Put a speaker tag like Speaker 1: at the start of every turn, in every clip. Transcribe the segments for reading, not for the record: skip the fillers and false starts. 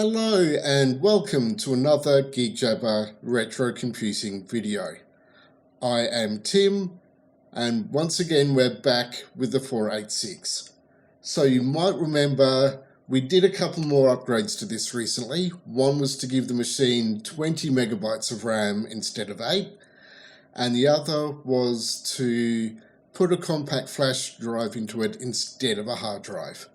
Speaker 1: Hello and welcome to another Geek Jabber retro computing video. I am Tim and once again we're back with the 486. So you might remember we did a couple more upgrades to this recently. One was to give the machine 20 megabytes of RAM instead of 8, and the other was to put a compact flash drive into it instead of a hard drive.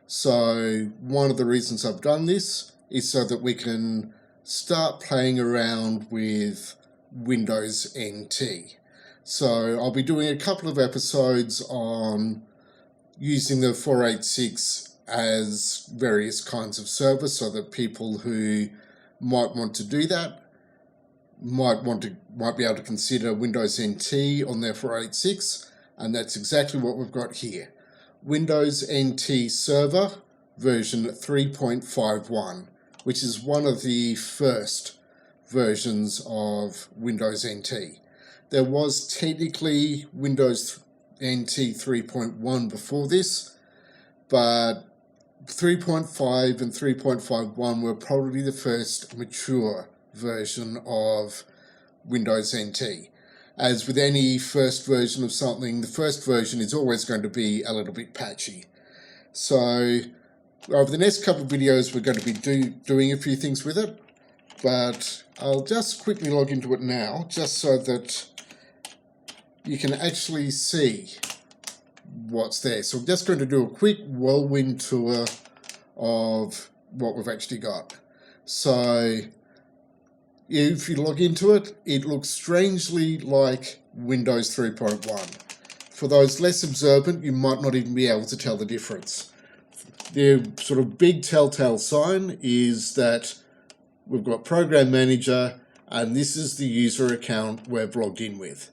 Speaker 1: So one of the reasons I've done this is so that we can start playing around with Windows NT. So I'll be doing a couple of episodes on using the 486 as various kinds of server so that people who might want to do that might be able to consider Windows NT on their 486, and that's exactly what we've got here. Windows NT Server version 3.51, which is one of the first versions of Windows NT. There was technically Windows NT 3.1 before this, but 3.5 and 3.51 were probably the first mature version of Windows NT. As with any first version of something, the first version is always going to be a little bit patchy. So over the next couple of videos we're going to be doing a few things with it, but I'll just quickly log into it now just so that you can actually see what's there. So I'm just going to do a quick whirlwind tour of what we've actually got. So if you log into it, it looks strangely like Windows 3.1. For those less observant, you might not even be able to tell the difference. The sort of big telltale sign is that we've got Program Manager, and this is the user account we've logged in with.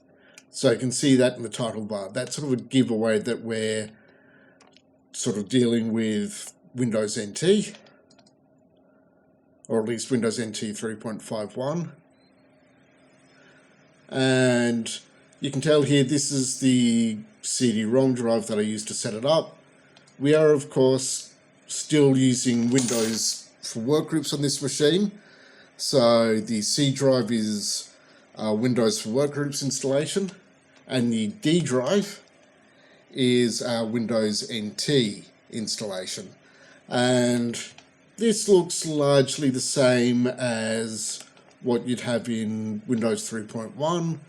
Speaker 1: So you can see that in the title bar. That's sort of a giveaway that we're sort of dealing with Windows NT, or at least Windows NT 3.51. And you can tell here this is the CD-ROM drive that I used to set it up. We are, of course, still using Windows for Workgroups on this machine. So the C drive is Windows for Workgroups installation, and the D drive is our Windows NT installation. And this looks largely the same as what you'd have in Windows 3.1.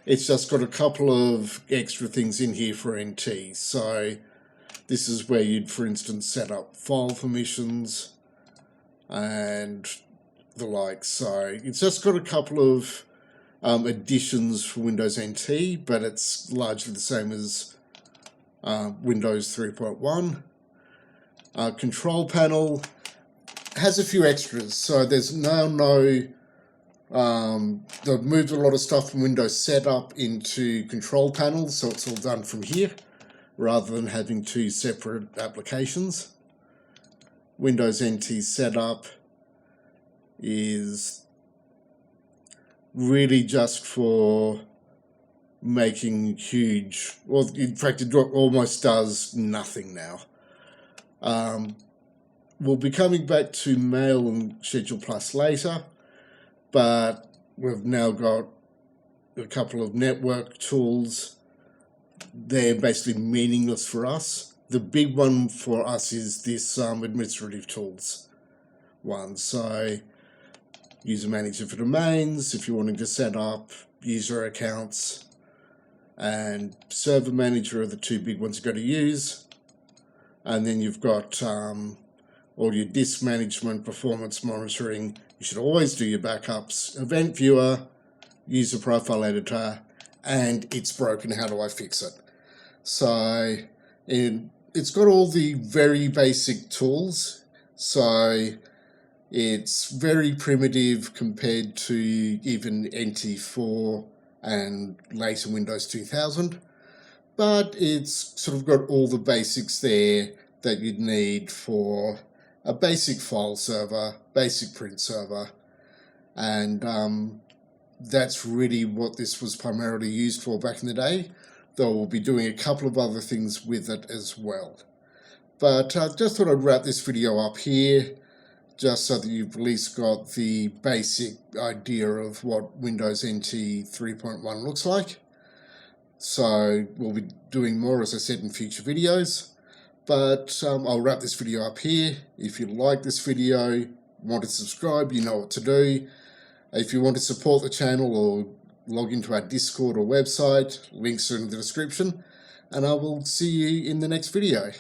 Speaker 1: It's just got a couple of extra things in here for NT. So this is where you'd, for instance, set up file permissions and the like. So it's just got a couple of additions for Windows NT, but it's largely the same as Windows 3.1. Control panel has a few extras, so there's now they've moved a lot of stuff from Windows Setup into control panels, so it's all done from here rather than having two separate applications. Windows NT Setup is really just for making huge, well, in fact it almost does nothing now. We'll be coming back to Mail and Schedule Plus later, but we've now got a couple of network tools. They're basically meaningless for us. The big one for us is this administrative tools one. So user manager for domains, if you're wanting to set up user accounts, and server manager are the two big ones you've got to use. And then you've got all your disk management, performance monitoring. You should always do your backups, event viewer, user profile editor, and it's broken, how do I fix it? So it's got all the very basic tools. So it's very primitive compared to even NT4 and later Windows 2000. But it's sort of got all the basics there that you'd need for a basic file server, basic print server, and that's really what this was primarily used for back in the day, though we'll be doing a couple of other things with it as well. But I just thought I'd wrap this video up here. just so that you've at least got the basic idea of what Windows NT 3.1 looks like. So we'll be doing more, as I said, in future videos. But I'll wrap this video up here. If you like this video, want to subscribe, you know what to do. If you want to support the channel or log into our Discord or website, links are in the description. And I will see you in the next video.